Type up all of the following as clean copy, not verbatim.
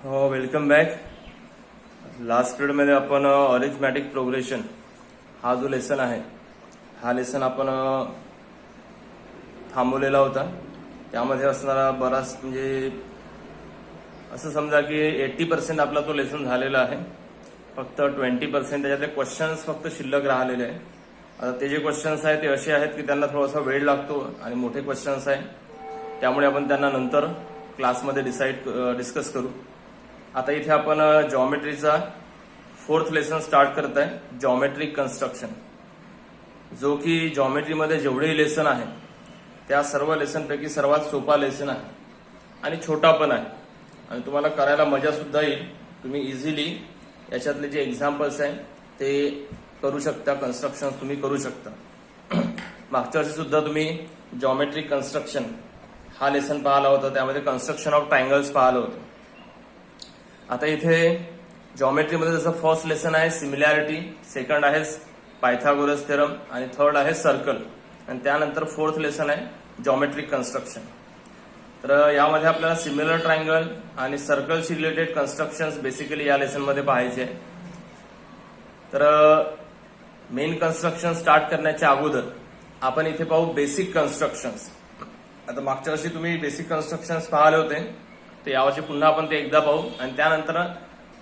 हो, welcome back. Last पिरियडमध्ये आपण अरिथमॅटिक प्रोग्रेशन हा जो लेसन आहे हा लेसन आपण थांबवलेला होता. त्यामध्ये असणारा बराच म्हणजे असं समजा की 80% आपला तो लेसन झालेला आहे. फक्त 20% त्याच्यातले क्वेश्चन्स फक्त शिल्लक राहिलेले आहे. आता ते जे क्वेश्चन्स आहेत ते असे आहेत की त्यांना थोडासा वेळ लागतो आणि मोठे क्वेश्चन्स आहे, त्यामुळे आपण त्यांना नंतर क्लासमध्ये डिस्कस करू. आता इथे आपण जॉमेट्रीचा 4th लेसन स्टार्ट करत आहे, जॉमेट्रिक कन्स्ट्रक्शन, जो की जॉमेट्रीमध्ये जेवढेही लेसन आहे त्या सर्व लेसनपैकी सर्वात सोपा लेसन आहे आणि छोटा पण आहे आणि तुम्हाला करायला मजा सुद्धा येईल. तुम्ही इझिली याच्यातले जे एक्झाम्पल्स आहे ते करू शकता, कन्स्ट्रक्शन तुम्ही करू शकता. मागच्या वर्षी सुद्धा तुम्ही जॉमेट्रिक कन्स्ट्रक्शन हा लेसन पाहिला होता, त्यामध्ये कन्स्ट्रक्शन ऑफ ट्रायंगल्स पाहिलं होतं. आता इथे जॉमेट्रीमध्ये जसं फर्स्ट लेसन आहे सिमिलॅरिटी, सेकंड आहे पायथागोरस थेरम आणि थर्ड आहे सर्कल, आणि त्यानंतर 4th लेसन आहे जॉमेट्रिक कन्स्ट्रक्शन. तर यामध्ये आपल्याला सिमिलर ट्रायंगल आणि सर्कलशी रिलेटेड कन्स्ट्रक्शन्स बेसिकली या लेसनमध्ये पाहायचे आहे. तर मेन कन्स्ट्रक्शन स्टार्ट करण्याच्या अगोदर आपण इथे पाहू बेसिक कन्स्ट्रक्शन्स. आता मागच्या वर्षी तुम्ही बेसिक कन्स्ट्रक्शन्स पाहिले होते, तर यावर्षी पुन्हा आपण ते एकदा पाहू आणि त्यानंतर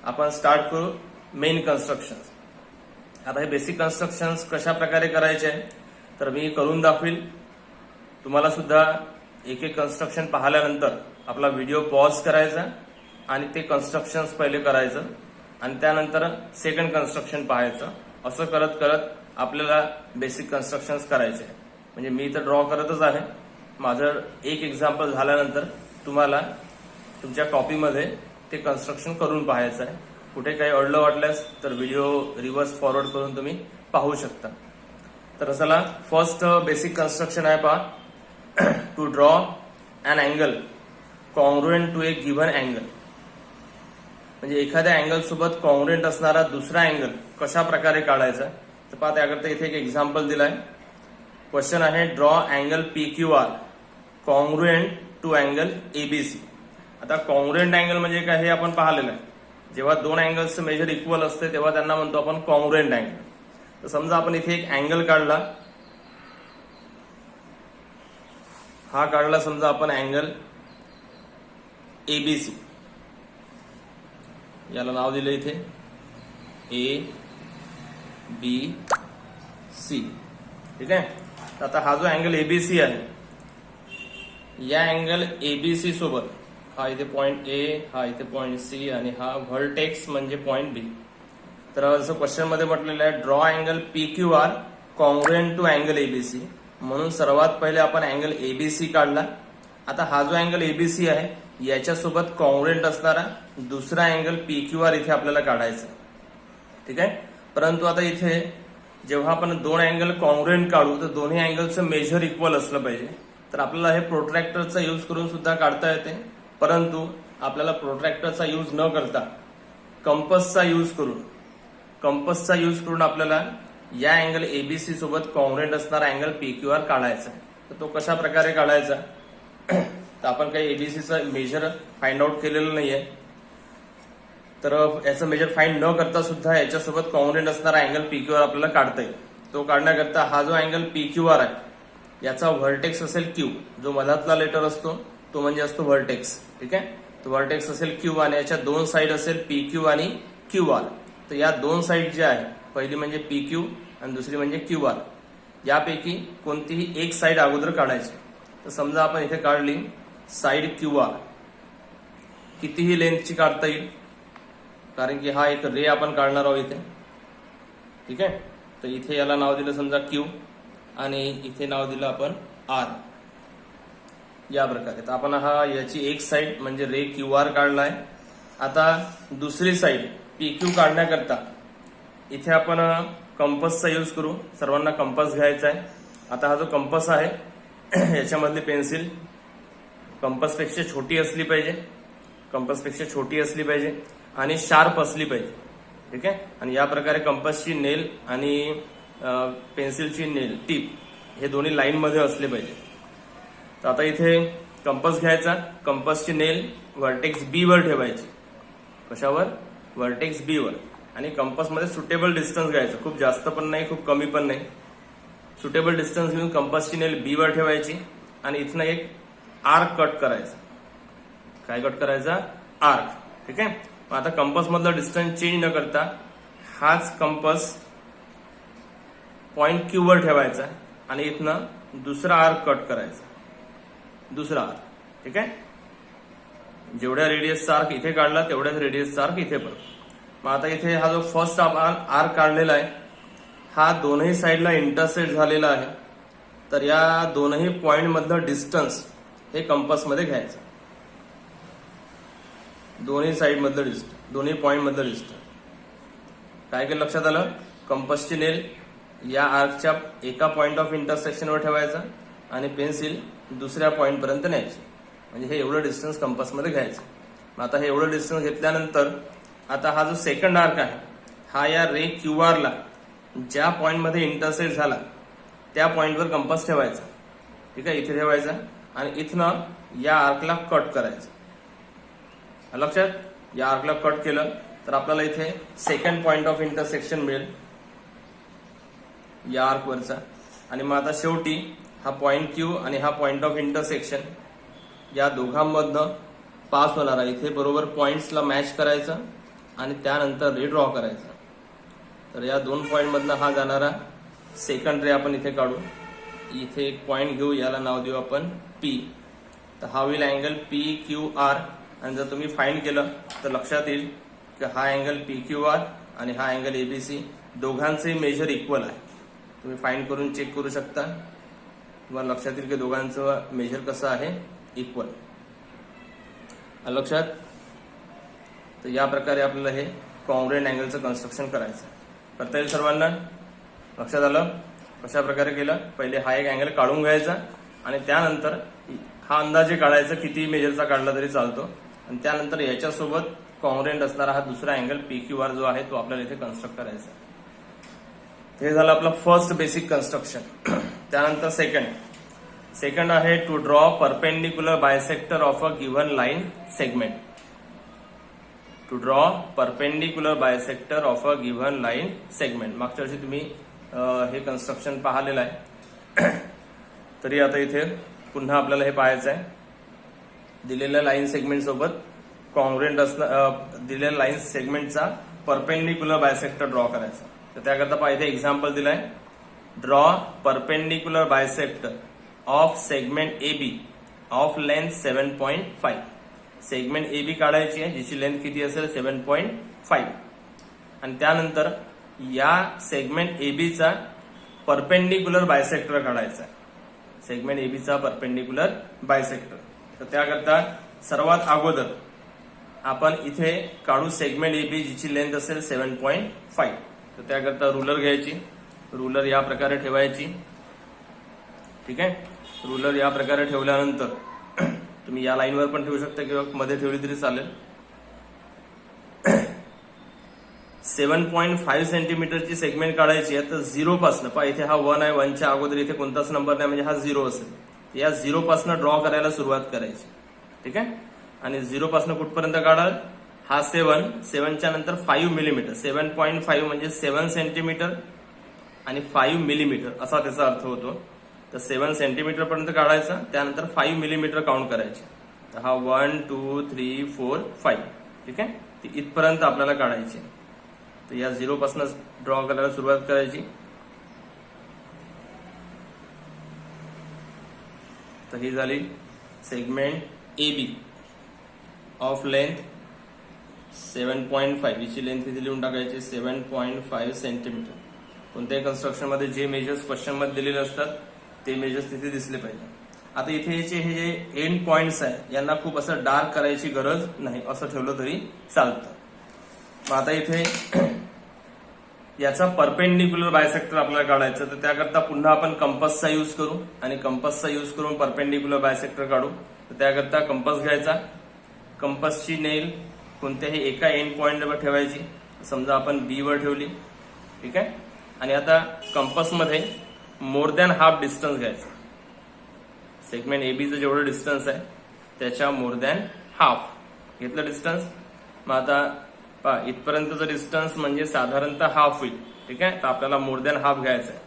आपण स्टार्ट करू मेन कन्स्ट्रक्शन्स. आता हे बेसिक कन्स्ट्रक्शन्स कशा प्रकारे करायचे आहे तर मी करून दाखवील. तुम्हाला सुद्धा एक एक कन्स्ट्रक्शन पाहिल्यानंतर आपला व्हिडिओ पॉज करायचा आणि ते कन्स्ट्रक्शन्स पहिले करायचं आणि त्यानंतर सेकंड कन्स्ट्रक्शन पाहायचं. असं करत करत आपल्याला बेसिक कन्स्ट्रक्शन्स करायचे आहे. म्हणजे मी तर ड्रॉ करतच आहे. माझं एक एक्झाम्पल झाल्यानंतर तुम्हाला तुमच्या कॉपीमध्ये ते कन्स्ट्रक्शन करून पाहायचं आहे. कुठे काही अडलं वाटल्यास तर व्हिडिओ रिव्हर्स फॉरवर्ड करून तुम्ही पाहू शकता. तर चला, फर्स्ट बेसिक कन्स्ट्रक्शन आहे पहा, to draw an angle congruent to a given angle. म्हणजे एखाद्या अँगल सोबत कॉन्ग्रुएंट असणारा दुसरा अँगल कशा प्रकारे काढायचा तर पहा. त्याकरता इथे एक एक्झाम्पल दिलाय. क्वेश्चन आहे draw angle PQR congruent to angle ABC. आता कॉन्ग्रुएंट अँगल म्हणजे काय हे आपण पाहिलेलं आहे. जेव्हा दोन अँगल्सचं मेजर इक्वल असते तेव्हा त्यांना म्हणतो आपण कॉन्ग्रुएंट अँगल. तर समजा आपण इथे एक अँगल काढला, हा काढला समजा आपण अँगल ABC. याला नाव दिलं इथे ABC. ठीक आहे. आता हा जो अँगल ABC आहे, या अँगल ABC सोबत हा इथे पॉइंट A, हा इथे पॉइंट C आणि हा व्हर्टेक्स म्हणजे पॉइंट B. तर जसं क्वेश्चन मध्ये म्हटलेलं आहे draw angle PQR congruent to angle ABC. म्हणून सर्वात पहिले आपण अँगल ABC काढला. आता हा जो अँगल ABC आहे याच्यासोबत कॉन्ग्रुएंट असणारा दुसरा अँगल PQR इथे आपल्याला काढायचा. ठीक आहे. परंतु आता इथे जेव्हा आपण दोन अँगल कॉन्ग्रुएंट काढू तर दोन्ही अँगलचं मेजर इक्वल असलं पाहिजे. तर आपल्याला हे प्रोट्रॅक्टरचा यूज करून सुद्धा काढता येते, परंतु आपल्याला प्रोट्रॅक्टरचा यूज न करता कंपसचा यूज करून आपल्याला या अँगल ABC सोबत कॉन्ग्रुएंट असणारा अँगल PQR काढायचा. तर तो कशा प्रकारे काढायचा तर आपण काही ABCचं मेजर फाइंड आउट केलेलं नाहीये, तर याचं मेजर फाइंड न करता सुद्धा याच्यासोबत कॉन्ग्रुएंट असणारा अँगल PQR आपल्याला काढता येईल. तो काढण्याकरता हा जो अँगल PQR आहे याचा व्हर्टेक्स असेल Q. जो मधातला लेटर असतो तो म्हणजे असतो व्हर्टेक्स. ठीक आहे. तो व्हर्टेक्स असेल Q आणि याच्या दोन साइड असेल PQ आणि QR. तर या दोन साइड ज्या आहे, पहिली म्हणजे PQ आणि दुसरी म्हणजे QR, यापैकी कोणतीही एक साइड अगोदर काढायची. तर समजा आपण इथे काढली साइड QR. कितीही लेंथची काढता येईल, कारण की हा एक रे आपण काढणार आहोत इथे. ठीक आहे. तर इथे याला नाव दिलं समजा Q आणि इथे नाव दिलं आपण R. या प्रकारे तर आपण याची एक साइड म्हणजे रे QR काढलाय. आता दुसरी साइड PQ काढण्याकरता इथे आपण कंपसचा यूज करू. सर्वांना कंपस घ्यायचा आहे. आता हा जो कंपस आहे याच्यामधली पेन्सिल कंपसपेक्षा छोटी असली पाहिजे आणि शार्प असली पाहिजे. ठीक आहे. आणि या प्रकारे कंपसची नेल आणि पेन्सिलची नेल टिप हे दोन्ही लाईन मध्ये असले पाहिजे. तर आता इथे कंपस घ्यायचा, कंपसची नेल व्हर्टेक्स B वर ठेवायची कशावर? व्हर्टेक्स बी वर. आणि कंपास मध्ये सुटेबल डिस्टन्स घ्यायचं, खूप जास्त पण नाही खूप कमी पण नाही. सुटेबल डिस्टन्स घेऊन कंपासची नेल बी वर ठेवायची आणि इथनं एक आर्क कट करायचा. काय कट करायचा? आर्क. ठीक आहे. मग आता कंपास मधला डिस्टन्स चेंज न करता हाच कंपास पॉइंट क्यू वर ठेवायचा आणि इथनं दुसरा आर्क कट करायचा. दुसरा आर्क. ठीक आहे. जेवढ्या रेडियसचा आर्क इथे काढला तेवढ्याच रेडियसचा आर्क इथे पण. मग आता इथे हा जो फर्स्ट आर्क काढलेला आहे हा दोनही साईडला इंटरसेक्ट झालेला आहे. तर या दोनही पॉइंट मधलं डिस्टन्स हे कंपास मध्ये घ्यायचं. दोन्ही साईड मधलं डिस्टन्स, दोन्ही पॉइंट मधलं डिस्टन्स. काय केलं लक्षात आलं? कंपासची नेल या आर्कच्या एका पॉइंट ऑफ इंटरसेक्शनवर ठेवायचा आणि पेन्सिल दुसऱ्या पॉइंट पर्यंत न्यायची. म्हणजे हे एवढं डिस्टन्स कंपासमध्ये घ्यायचं. आता हे एवढं डिस्टन्स घेतल्यानंतर आता हा जो सेकंड आर्क आहे हा या रे क्यू आरला ज्या पॉइंटमध्ये इंटरसेक्ट झाला त्या पॉइंटवर कंपास ठेवायचा. ठीक आहे. इथे ठेवायचा आणि इथनं या आर्कला कट करायचं. लक्षात? या आर्कला कट केलं तर आपल्याला इथे सेकंड पॉइंट ऑफ इंटरसेक्शन मिळेल या आर्कवरचा. आणि मग आता शेवटी हा पॉइंट क्यू आणि हा पॉइंट ऑफ इंटरसेक्शन या दोघांमधनं पास होणारा इथे बरोबर पॉइंट्सला मॅच करायचा आणि त्यानंतर रे ड्रॉ करायचा. तर या दोन पॉइंट मधनं हा जाणारा सेकंड रे आपण इथे काढू. इथे एक पॉइंट घेऊ, याला नाव देऊ आपण पी. तर हा होईल अँगल पी क्यू आर. आणि जर तुम्ही फाइंड केलं तर लक्षात येईल की हा अँगल पी क्यू आर आणि हा अँगल एबीसी दोघांचे मेजर इक्वल आहे. तुम्ही फाइंड करून चेक करू शकता. तुम्हाला लक्षात येईल की दोघांचं मेजर कसं आहे? इक्वल. लक्षात? तर या प्रकारे आपल्याला हे कॉन्ग्रुएंट अँगलचं कन्स्ट्रक्शन करायचं. करता येईल सर्वांना? लक्षात आलं? कशा प्रकारे केलं? पहिले हा एक अँगल काढून घ्यायचा आणि त्यानंतर हा अंदाजे काढायचा, किती मेजरचा काढला तरी चालतो. आणि त्यानंतर याच्यासोबत कॉन्ग्रुएंट असणारा हा दुसरा अँगल पी क्यू आर जो आहे तो आपल्याला इथे कन्स्ट्रक्ट करायचा. हे झालं आपलं फर्स्ट बेसिक कन्स्ट्रक्शन. त्यानंतर सेकंड आहे to draw perpendicular bisector of a given line segment. To draw perpendicular bisector of a given line segment. मागच्या वर्षी तुम्ही हे कन्स्ट्रक्शन पाहिलेलं आहे. तरी आता इथे पुन्हा आपल्याला हे पाहायचं आहे. दिलेल्या लाईन सेगमेंट सोबत कॉन्ग्रुएंट असणं, दिलेल्या लाईन सेगमेंटचा परपेंडिक्युलर बायसेक्टर ड्रॉ करायचा. तर त्याकरता पहा इथे एक्झाम्पल दिलाय. Draw perpendicular bisector of segment A B of length 7.5. Segment A B काढायची आहे जिची लेंथ किती असेल? 7.5. आणि त्यानंतर या सेगमेंट ए बीचा परपेंडिक्युलर बायसेक्टर काढायचा. सेगमेंट ए बीचा परपेंडिक्युलर बायसेक्टर. तर त्याकरता सर्वात अगोदर आपण इथे काढू सेगमेंट ए बी जिची लेंथ असेल 7.5. तर त्याकरता रुलर घ्यायची. रुलर या प्रकारे ठेवायची. ठीक आहे. रुलर या प्रकारे ठेवल्यानंतर तुम्ही या लाईनवर पण ठेवू शकता किंवा मध्ये ठेवली तरी चालेल. 7.5 सेंटीमीटरची सेगमेंट काढायची आहे. तर 0 पासून पहा इथे हा 1 आहे. 1च्या अगोदर इथे कोणताच नंबर नाही म्हणजे हा 0 असेल. या 0 पासून ड्रॉ करायला सुरुवात करायची. ठीक आहे. आणि 0 पासून कुठपर्यंत काढाल? हा 7च्या नंतर 5 मिलीमीटर. 7.5 म्हणजे 7 सेंटीमीटर आणि 5 मिलीमीटर असा त्याचा अर्थ होतो. तर 7 सेंटीमीटर पर्यंत काढायचा. त्यानंतर 5 मिलीमीटर काउंट करायचे. तर हा 1 2 3 4 5. ठीक आहे. ती इथपर्यंत आपल्याला काढायची. तर या 0 पासून ड्रॉ करायला सुरुवात करायची. तर ही झाली segment A B of length 7.5. हिची लेंथ किती लिहून टाकायची? 7.5 सेंटीमीटर. कोणत्याही कन्स्ट्रक्शन मध्ये जे मेजर्स क्वेश्चन मध्ये दिलेले असतात ते मेजर्स तिथे दिसले पाहिजे. आता इथे हे जे एंड पॉइंट्स आहे यांना खूप असं डार्क करायची गरज नाही, असं ठेवलं तरी चालतं. मग आता इथे याचा परपेंडिक्युलर बायसेक्टर आपल्याला काढायचं. तर त्याकरता पुन्हा आपण कंपासचा यूज करू आणि कंपासचा यूज करून परपेंडिक्युलर बायसेक्टर काढू. तर त्याकरता कंपास घ्यायचा. कंपासची नेल कोणत्याही एका एंड पॉइंटवर ठेवायची. समजा आपण बी वर ठेवली. ठीक आहे. आणि आता कंपासमध्ये मोर दॅन हाफ डिस्टन्स घ्यायचा. सेगमेंट एबीचं जेवढं डिस्टन्स आहे त्याच्या मोर दॅन हाफ घेतलं डिस्टन्स. मग आता पहा इथपर्यंतचं डिस्टन्स म्हणजे साधारणतः हाफ होईल. ठीक आहे, तर आपल्याला मोर दॅन हाफ घ्यायचं आहे.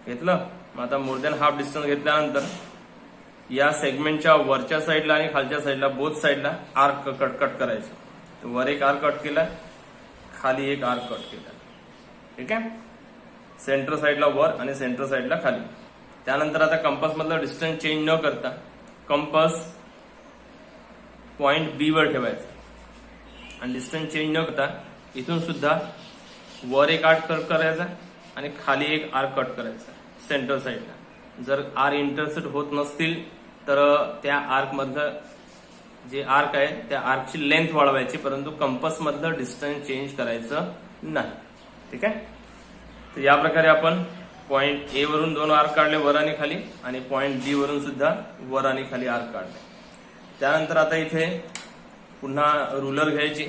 घेतलं. मग आता मोर दॅन हाफ डिस्टन्स घेतल्यानंतर या सेगमेंटच्या वरच्या साईडला आणि खालच्या साईडला बोथ साईडला आर्क कट करायचं. तर वर एक आर्क कट केला, खाली एक आर्क कट केला. ठीक आहे, सेंटर साईडला वर आणि सेंटर साईडला खाली. त्यानंतर आता कंपास मधलं डिस्टन्स चेंज न करता कंपास पॉइंट बी वर ठेवायचा आणि डिस्टन्स चेंज न करता इथून सुद्धा वर एक आर्क कट करायचा आणि खाली एक आर्क कट करायचा सेंटर साईडला. जर आर इंटरसेक्ट होत नसतील तर त्या आर्क मधलं जे आर्क आहे त्या आर्कची लेंथ वाढवायची, परंतु कंपास मधलं डिस्टन्स चेंज करायचं नाही. ठीक आहे, तर या प्रकारे आपण पॉइंट ए वरून 2 आर्क काढले वर आणि खाली, आणि पॉइंट बी वरून सुद्धा वर आणि खाली आर्क काढले. त्यानंतर आता इथे पुन्हा रुलर घ्यायची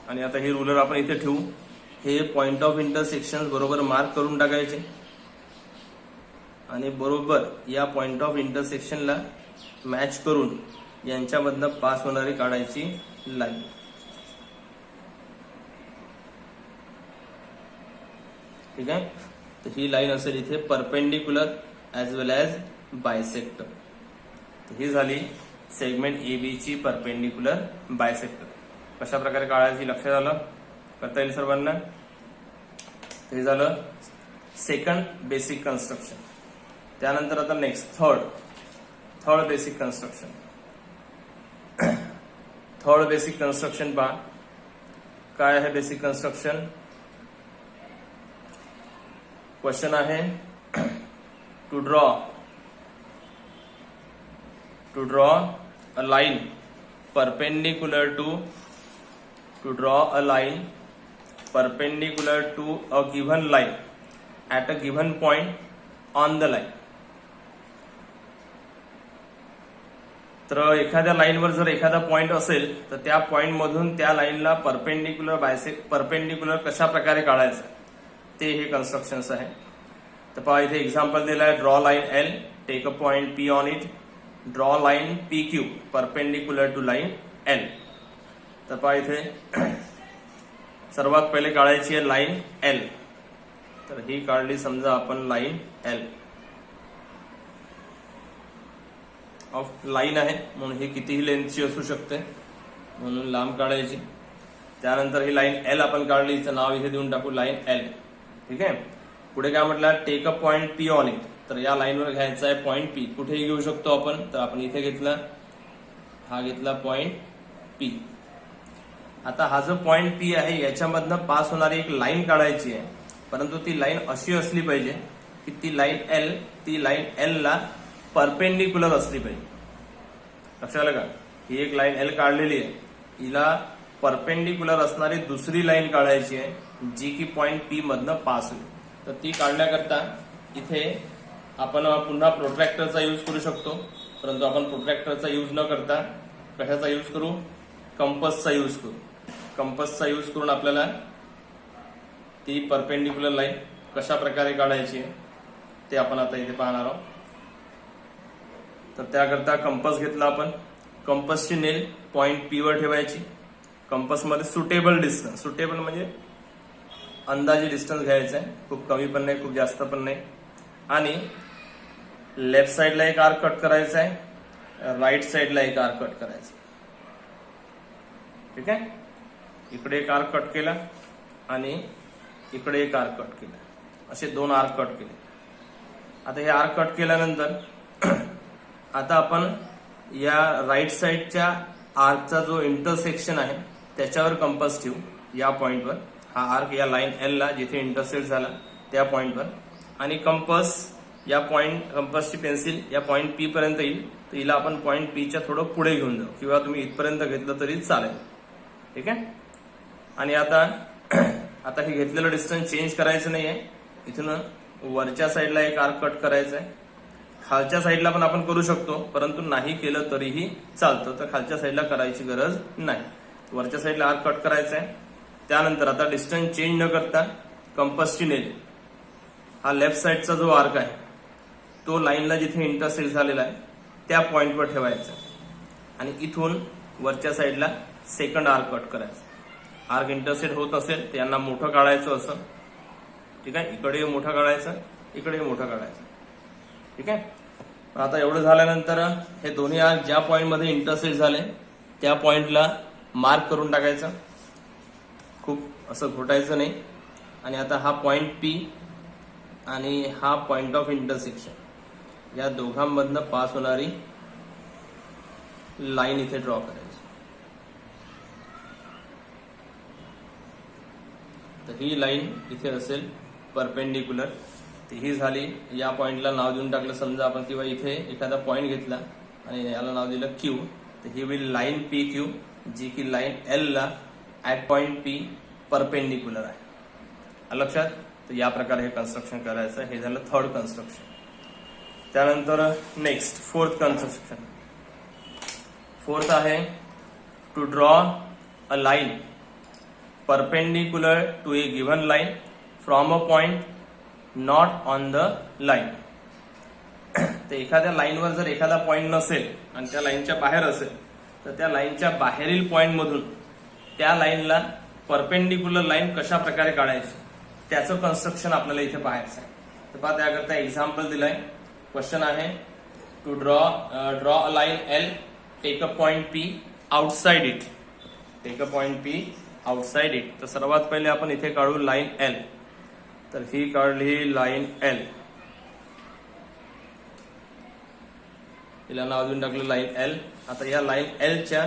आणि आता हे रुलर आपण इथे ठेवू. हे पॉइंट ऑफ इंटरसेक्शन बरोबर मार्क करून टाकायचे आणि बरोबर या पॉइंट ऑफ इंटरसेक्शनला मॅच करून यांच्यामधनं पास होणारी काढायची लाईन. ठीक आहे, तर ही लाईन असेल इथे परपेंडिक्युलर ऍज वेल ऍज बायसेक्टर. ही झाली सेगमेंट AB ची परपेंडिक्युलर बायसेक्टर. कशा प्रकारे काढायची लक्षात आलं, करता येईल सर्वांना. हे झालं सेकंड बेसिक कन्स्ट्रक्शन. त्यानंतर आता next third basic construction. Third basic construction पहा काय आहे. बेसिक कन्स्ट्रक्शन क्वेश्चन आहे to draw a line perpendicular to a given line at a given point on the line. तर एखाद्या लाईनवर जर एखादा पॉइंट असेल तर त्या पॉइंट मधून त्या लाईनला परपेंडिक्युलर कशा प्रकारे काढायचं ते हे कन्स्ट्रक्शन्स आहे. तर पहा इथे एक्झाम्पल दिलं आहे. Draw line L, take a point P on it, draw line PQ perpendicular to line L. तर पहा इथे सर्वात पहिले काढायची आहे लाईन L. तर ही काढली समजा आपण लाईन L ऑफ लाईन आहे म्हणून ही कितीही लेंथची असू शकते म्हणून लांब काढायची. त्यानंतर ही लाईन L आपण काढली, हिचं नाव इथे देऊन टाकू लाईन L. ठीक आहे, पुढे काय म्हटलं take a point P on it. तर या लाईनवर घ्यायचा आहे पॉइंट P. कुठेही घेऊ शकतो आपण, तर आपण इथे घेतला, हा घेतला पॉइंट P. आता हा जो पॉइंट P आहे याच्यामधनं पास होणारी एक लाईन काढायची आहे, परंतु ती लाईन अशी असली पाहिजे की ती लाईन L ला परपेंडिक्युलर असली पाहिजे. लक्षात आलं का. ही एक लाईन L काढलेली आहे, हिला परपेंडिक्युलर असणारी दुसरी लाईन काढायची आहे जी की पॉइंट P मधनं पास होईल. तर ती काढण्याकरता इथे आपण पुन्हा प्रोट्रॅक्टरचा यूज करू शकतो, परंतु आपण प्रोट्रॅक्टरचा यूज न करता कशाचा यूज करू, कंपसचा यूज करू. कंपसचा यूज करून आपल्याला ती परपेंडिक्युलर लाईन कशा प्रकारे काढायची आहे ते आपण आता इथे पाहणार आहोत. तर त्याकरता कंपस घेतला आपण. कंपसची नेल पॉइंट P वर ठेवायची. कंपसमध्ये सुटेबल डिस्टन्स, सुटेबल म्हणजे अंदाजे डिस्टन्स घ्यायचा आहे, खूप कमी पण नाही खूप जास्त पण नाही. आणि लेफ्ट साइडला एक आर्क कट करायचा आहे, राईट साइडला एक आर्क कट करायचा. ठीक आहे, इकडे एक आर्क कट केला आणि इकडे एक आर्क कट केला, असे 2 आर्क कट केले. आता हे आर्क कट केल्यानंतर आता आपण या राईट साइडच्या आर्कचा जो इंटरसेक्शन आहे त्याच्यावर कंपास ठेवू. या पॉइंटवर हा आर्क या लाईन L ला जिथे इंटरसेक्ट झाला त्या पॉइंटवर, आणि कंपसची पेन्सिल या पॉइंट P पर्यंत येईल. तर हिला आपण पॉइंट P च्या थोडं पुढे घेऊन जाऊ, किंवा तुम्ही इथपर्यंत घेतलं तरी चालेल. ठीक आहे, आणि आता हे घेतलेलं डिस्टन्स चेंज करायचं नाहीये. इथून वरच्या साईडला एक आर्क कट करायचा आहे, खालच्या साईडला पण आपण करू शकतो, परंतु नाही केलं तरीही चालतं. तर खालच्या साईडला करायची गरज नाही, वरच्या साईडला आर्क कट करायचा आहे. त्यानंतर आता डिस्टन्स चेंज न करता कंपसची नेल हा लेफ्ट साइडचा जो आर्क आहे तो लाईनला जिथे इंटरसेक्ट झालेला आहे त्या पॉइंटवर ठेवायचा आणि इथून वरच्या साईडला सेकंड आर्क कट करायचा. आर्क इंटरसेक्ट होत असेल तर यांना मोठं काढायचं असं. ठीक आहे, इकडे मोठं काढायचं, इकडे मोठं काढायचं. ठीक आहे. आता एवढं झाल्यानंतर हे दोन्ही आर्क ज्या पॉइंटमध्ये इंटरसेक्ट झाले त्या पॉइंटला मार्क करून टाकायचं. खूप असं घोटायचं नाही. आणि आता हा पॉइंट पी आणि हा पॉइंट ऑफ इंटरसेक्शन या दोघांमधनं पास होणारी लाईन इथे ड्रॉ करायची. तर ही लाईन इथे असेल परपेंडिक्युलर. तर ही झाली. या पॉइंटला नाव देऊन टाकलं समजा आपण, किंवा इथे एखादा पॉइंट घेतला आणि याला नाव दिलं क्यू. तर ही विल लाईन पी क्यू, जी की लाईन एल ला ऍट पॉइंट पी परपेंडिक्युलर आहे. लक्षात. तर या प्रकारे हे कन्स्ट्रक्शन करायचं. हे झालं थर्ड कन्स्ट्रक्शन. त्यानंतर नेक्स्ट फोर्थ कन्स्ट्रक्शन. फोर्थ आहे to draw a line perpendicular to a given line from a point not on the line. तर एखाद्या लाईनवर जर एखादा पॉइंट नसेल आणि त्या लाईनच्या बाहेर असेल तर त्या लाईनच्या बाहेरील पॉइंट मधून त्या लाईनला परपेंडिक्युलर लाईन कशा प्रकारे काढायची त्याचं कन्स्ट्रक्शन आपल्याला इथे पाहायचं आहे. तर पहा, त्याकरता एक्झाम्पल दिलाय. क्वेश्चन आहे to draw a line L, take a point P outside it. Take a point P outside it. तर सर्वात पहिले आपण इथे काढू लाईन एल. तर ही काढली लाईन एल, तिला नाव देऊन टाकलं लाईन एल. आता या लाईन एलच्या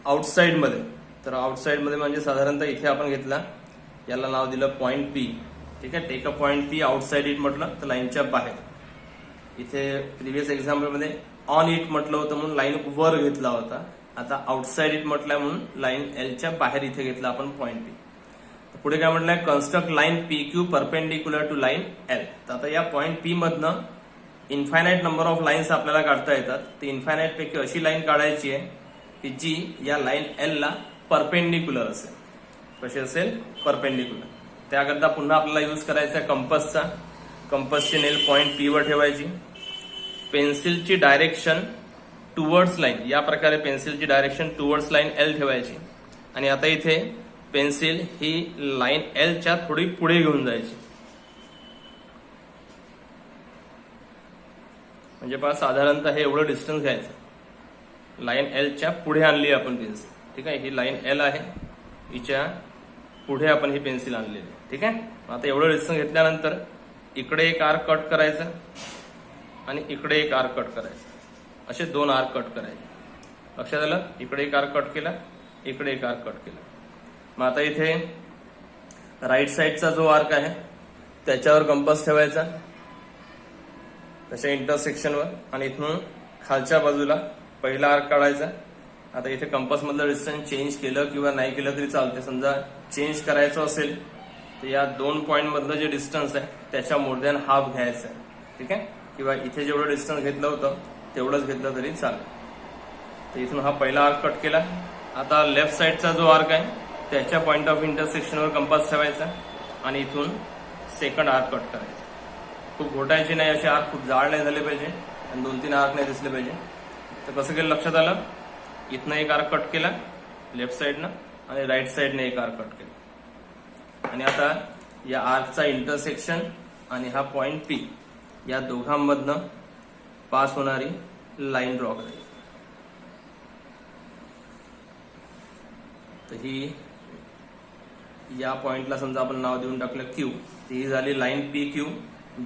आउटसाइड मध्ये, तर आउटसाइड मध्ये म्हणजे साधारणतः इथे आपण घेतला, याला नाव दिलं पॉइंट पी. ठीक आहे. Take a point P outside it म्हटलं तर लाईनच्या बाहेर. इथे प्रिव्हियस एक्झाम्पल मध्ये ऑन इट म्हटलं होतं म्हणून लाईन वर घेतला होता. आता आउटसाइड इट म्हटलंय म्हणून लाईन एलच्या बाहेर इथे घेतला आपण पॉइंट पी. पुढे काय म्हटलंय, construct line P Q perpendicular to line L. तर आता या पॉइंट पी मधनं इन्फायनाइट नंबर ऑफ लाईन्स आपल्याला काढता येतात. ते इन्फायनाइट पैकी अशी लाईन काढायची आहे की जी या लाईन एल ला परपेंडिक्युलर असेल. कशी असेल? परपेंडिक्युलर. त्याकरता पुन्हा आपल्याला यूज करायचा आहे कंपसचा. कंपसची नेल पॉइंट पी वर ठेवायची. पेन्सिलची डायरेक्शन टुवर्ड्स लाईन, या प्रकारे पेन्सिलची डायरेक्शन टुवर्ड्स लाईन एल ठेवायची. आणि आता इथे पेन्सिल ही लाईन एलच्या थोडी पुढे घेऊन जायची. म्हणजे पहा, साधारणतः हे एवढं डिस्टन्स घ्यायचं. लाईन एलच्या पुढे आणली आपण पेन्सिल. ठीक आहे. ही लाईन एल आहे, हिच्या पुढे आपण ही पेन्सिल आणलेली आहे. ठीक आहे. आता एवढं डिस्टन्स घेतल्यानंतर इकडे एक आर्क कट करायचं आणि इकडे एक आर्क कट करायचं. असे दोन आर्क कट करायचे. लक्षात आलं? इकडे एक आर्क कट केला, इकडे एक आर्क कट केला. मग आता इथे राईट साईडचा जो आर्क आहे त्याच्यावर कंपास ठेवायचा, त्याच्या इंटरसेक्शनवर, आणि इथून खालच्या बाजूला पहिला आर्क काढायचा. आता इथे कंपास मधलं डिस्टन्स चेंज केलं किंवा नाही केलं तरी चालते. समजा चेंज करायचं असेल तर या दोन पॉइंट मधलं जे डिस्टन्स आहे त्याच्या मोर दॅन हाफ घ्यायचं आहे. ठीक आहे. किंवा इथे जेवढं डिस्टन्स घेतलं होतं तेवढंच घेतलं तरी चालेल. तर इथून हा पहिला आर्क कट केला. आता लेफ्ट साईडचा जो आर्क आहे त्याच्या पॉइंट ऑफ इंटरसेक्शनवर कंपास ठेवायचा आणि इथून सेकंड आर्क कट करायचा. खूप घोटायची नाही, असे आर्क खूप जाड नाही झाले पाहिजे आणि 2-3 आर्क नाही दिसले पाहिजे. तर कसं केलं लक्षात आलं? इथनं एक आर्क कट केला लेफ्ट साईडनं आणि राईट साईडने एक आर्क कट केला. आणि आता या आर्कचा इंटरसेक्शन आणि हा पॉइंट पी या दोघांमधनं पास होणारी लाईन ड्रॉ करायची. तर ही या पॉइंटला समजा आपण नाव देऊन टाकलं क्यू. ही झाली लाईन पी क्यू,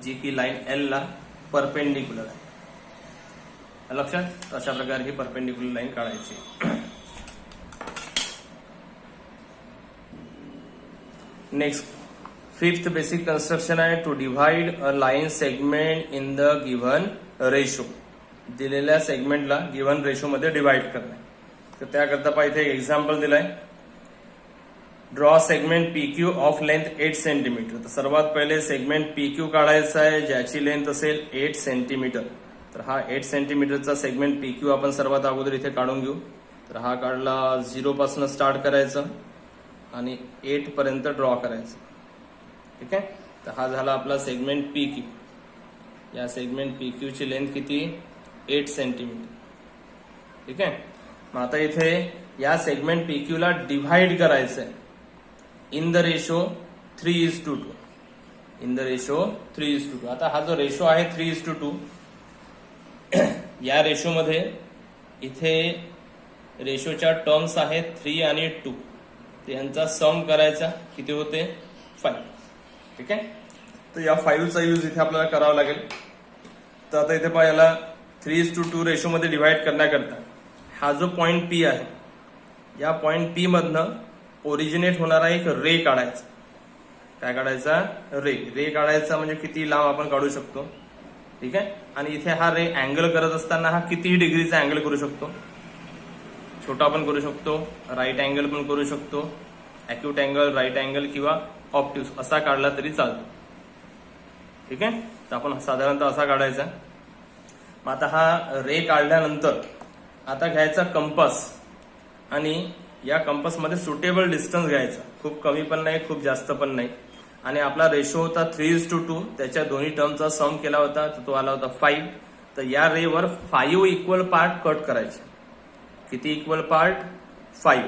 जी की लाईन एल ला परपेंडिक्युलर आहे. लक्षात? अशा प्रकारे ही परपेंडिक्युलर लाईन काढायची. नेक्स्ट फिफ्थ बेसिक कन्स्ट्रक्शन आहे to divide a line segment in the given ratio. दिलेल्या सेगमेंटला गिव्हन रेशो मध्ये डिव्हाइड करणे. तर त्याकरता पहा, इथे एक एक्झाम्पल दिलाय. Draw segment P Q of length 8 centimetre. तर सर्वात पहिले सेगमेंट पी क्यू काढायचा आहे ज्याची लेंथ असेल 8 सेंटीमीटर. तर हा 8 सेंटीमीटरचा सेगमेंट पी क्यू आपण सर्वात अगोदर इथे काढून घेऊ. तर हा काढला, 0 पासून स्टार्ट करायचं आणि 8 पर्यंत ड्रॉ करायचं. ठीक आहे. तर हा झाला आपला सेगमेंट पी क्यू. या सेगमेंट पी क्यू ची लेंथ किती? 8 सेंटीमीटर. ठीक आहे. मग आता इथे या सेगमेंट PQ ला डिव्हाइड करायचं आहे in the ratio 3:2. In the ratio 3:2. आता हा जो रेशो आहे 3:2, या रेशोमध्ये इथे रेशोच्या टर्म्स आहेत 3 आणि 2. यांचा सम करायचा, किती होते 5. ठीक आहे. तर या 5चा यूज इथे आपल्याला करावा लागेल. तर आता इथे पहा, याला 3:2 रेशोमध्ये डिव्हाइड करण्याकरता हा जो पॉइंट P आहे, या पॉइंट P मधनं ओरिजिनेट होणारा एक रे काढायचा. काय काढायचा? रे काढायचा. म्हणजे किती लांब आपण काढू शकतो. ठीक आहे. आणि इथे हा रे अँगल करत असताना हा कितीही डिग्रीचा अँगल करू शकतो. छोटा पण करू शकतो, राईट अँगल पण करू शकतो, अॅक्यूट अँगल, राईट अँगल किंवा ऑप्टिव्स असा काढला तरी चालतो. ठीक आहे. तर आपण साधारणतः असा काढायचा. मग आता हा रे काढल्यानंतर आता घ्यायचा कंपास आणि या कंपासमध्ये सुटेबल डिस्टन्स घ्यायचा. खूप कमी पण नाही, खूप जास्त पण नाही. आणि आपला रेशो होता 3:2. त्याच्या दोन्ही टर्मचा सम केला होता, तर तो आला होता 5. तर या रेवर 5 इक्वल पार्ट कट करायचे. किती equal part? 5.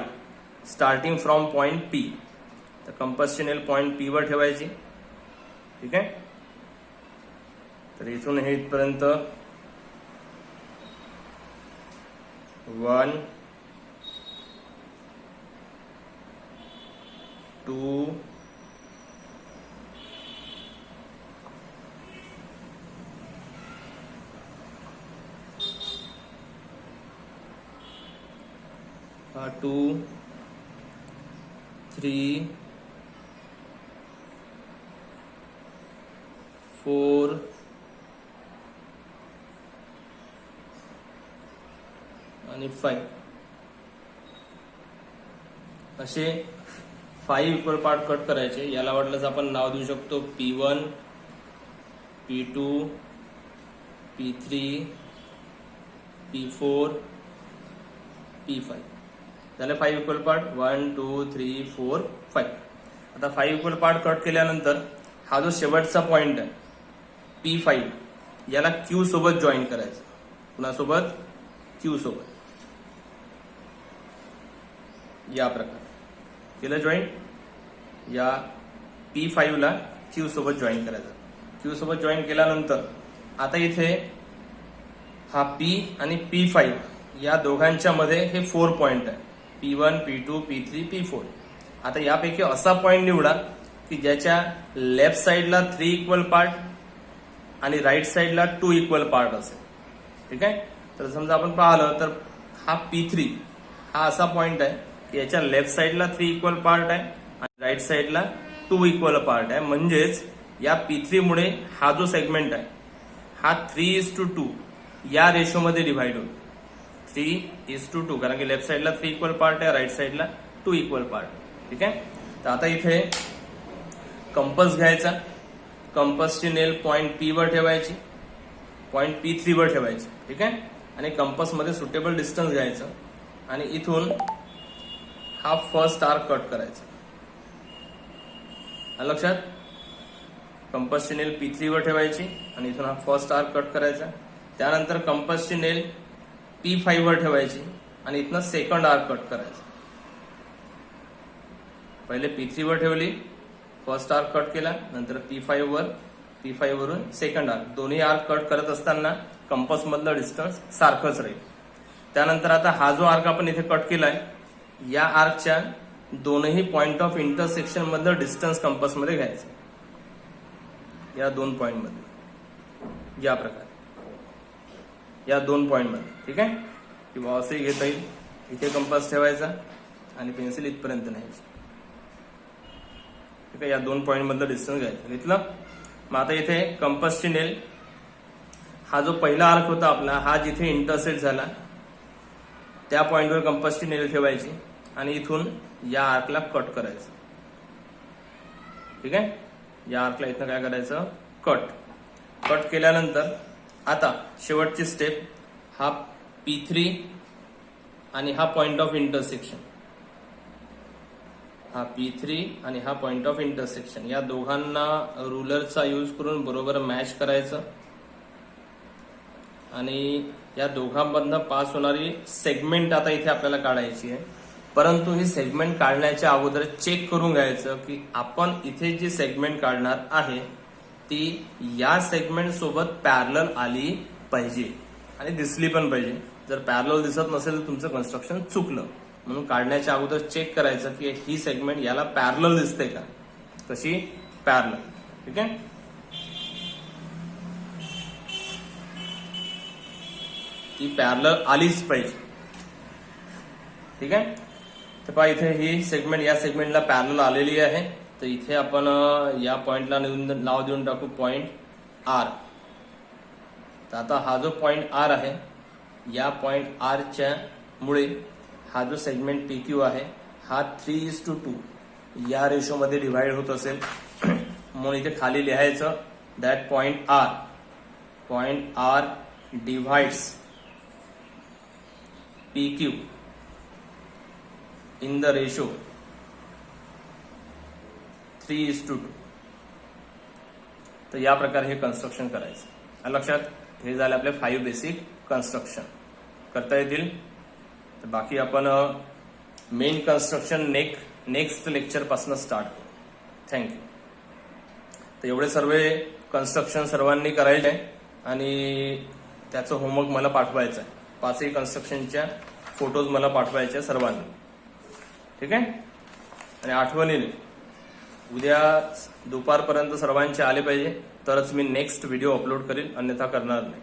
Starting from point P. तर कंपासची नेल पॉइंट P वर ठेवायची. ठीक आहे. तर इथून हे इथपर्यंत 1, 2, 2, 3, 4, आणि 5 असे 5 इक्वल पार्ट कट करायचे. याला वाटलंच आपण नाव देऊ शकतो P1, P2, P3, P4, P5. झाले 5 इक्वल पार्ट. 1, 2, 3, 4, 5. आता 5 इक्वल पार्ट कट केल्यानंतर हा जो शेवटचा पॉइंट आहे P5, याला Q सोबत जॉईन करायचं. कुणासोबत? Q सोबत. या प्रकारे केलं जॉईन. या P5 ला Q सोबत जॉईन करायचं. Q सोबत जॉईन केल्यानंतर आता इथे हा P आणि P5 या दोघांच्या मध्ये हे 4 पॉइंट आहे. P1, P2, P3, P4. आता यापैकी असा पॉइंट निवडा की ज्याच्या लेफ्ट साइडला 3 इक्वल पार्ट आणि राईट साइडला 2 इक्वल पार्ट असेल. ठीक आहे. तर समजा आपण पाहिलं तर हा P3 हा असा पॉइंट आहे की याच्या लेफ्ट साइडला 3 इक्वल पार्ट आहे आणि राईट साइडला 2 इक्वल पार्ट आहे. म्हणजेच या P3 मुळे हा जो सेगमेंट आहे हा 3:2 या रेशोमध्ये डिव्हाइड होतो. 3:2, कारण की लेफ्ट साइडला 3 इक्वल पार्ट आहे, राईट साइडला 2 इक्वल पार्ट. ठीक आहे. तर आता इथे कंपास घ्यायचा. कंपासची नेल पॉइंट P वर ठेवायची, पॉइंट P3 वर ठेवायची. ठीक आहे. आणि कंपास मध्ये सुटेबल डिस्टन्स घ्यायचं आणि इथून हा फर्स्ट आर्क कट करायचा. लक्षात? कंपासची नेल P3 वर ठेवायची आणि इथून हा फर्स्ट आर्क कट करायचा. त्यानंतर कंपासची नेल P5 वर ठेवायची आणि इथनं सेकंड आर्क कट करायचा. पहिले P3 वर ठेवली, फर्स्ट आर्क कट केला, नंतर P5 वर, P5 वरून सेकंड आर्क. दोन्ही आर्क कट करत असताना कंपास मधलं डिस्टन्स सारखंच राहील. त्यानंतर आता हा जो आर्क आपण इथे कट केलाय, या आर्कच्या दोनही पॉइंट ऑफ इंटरसेक्शन मधलं डिस्टन्स कंपास मध्ये घ्यायचं. या 2 पॉइंट मध्ये या प्रकारे, या 2 पॉइंट मध्ये. ठीक आहे. किंवा असंही घेता येईल. इथे कंपास ठेवायचा आणि पेन्सिल इथपर्यंत न्यायची. ठीक आहे. या 2 पॉइंट मधलं डिस्टन्स घ्यायचं. घेतलं. मग आता इथे कंपासची नेल, हा जो पहिला आर्क होता आपला, हा जिथे इंटरसेक्ट झाला त्या पॉइंटवर कंपासची नेल ठेवायची आणि इथून या आर्कला कट करायचं. ठीक आहे. या आर्कला इथनं काय करायचं? कट केल्यानंतर आता शेवटची स्टेप, हा P3 आणि हा पॉइंट ऑफ इंटरसेक्शन, हा P3 आणि हा पॉइंट ऑफ इंटरसेक्शन, या दोघांना रुलरचा यूज करून बरोबर मॅच करायचं. आणि या दोघांमधनं पास होणारी सेगमेंट आता इथे आपल्याला काढायची आहे. परंतु ही सेगमेंट काढण्याच्या अगोदर चेक करून घ्यायचं की आपण इथे जी सेगमेंट काढणार आहे ती या सेगमेंट सोबत पॅरलल आली पाहिजे आणि दिसली पण पाहिजे. जर पॅरलल दिसत नसेल तर तुमचं कन्स्ट्रक्शन चुकलं. म्हणून काढण्याच्या अगोदर चेक करायचं की ही सेगमेंट याला पॅरलल दिसते का. कशी पॅरलल. ठीक आहे. ती पॅरलल आलीच पाहिजे. ठीक आहे. तर पहा इथे ही सेगमेंट या सेगमेंटला पॅरलल आलेली आहे. तर इथे आपण या पॉइंटला नाव देऊन टाकू पॉइंट आर. तर आता हा जो पॉइंट आर आहे या पॉइंट आरच्या मुळे हा जो सेगमेंट पी क्यू आहे हा 3:2 या रेशोमध्ये डिव्हाइड होत असेल. म्हणून इथे खाली लिहायचं that point R divides P Q in the ratio 3:2. तर या प्रकारे हे कन्स्ट्रक्शन करायचं. लक्षात. हे झाले आपले 5 बेसिक कन्स्ट्रक्शन. करता येतील. तर बाकी आपण मेन कन्स्ट्रक्शन नेक्स्ट लेक्चर पासून स्टार्ट करू. थँक्यू. तर एवढे सर्व कन्स्ट्रक्शन सर्वांनी करायचे आणि त्याचं होमवर्क मला पाठवायचं आहे. 5ही कन्स्ट्रक्शनच्या फोटोज मला पाठवायचे सर्वांनी. ठीक आहे. आणि आठवणीने उद्या दुपारपर्यंत सर्वांचे आले पाहिजे तरच मी नेक्स्ट व्हिडिओ अपलोड करेल, अन्यथा करणार नाही.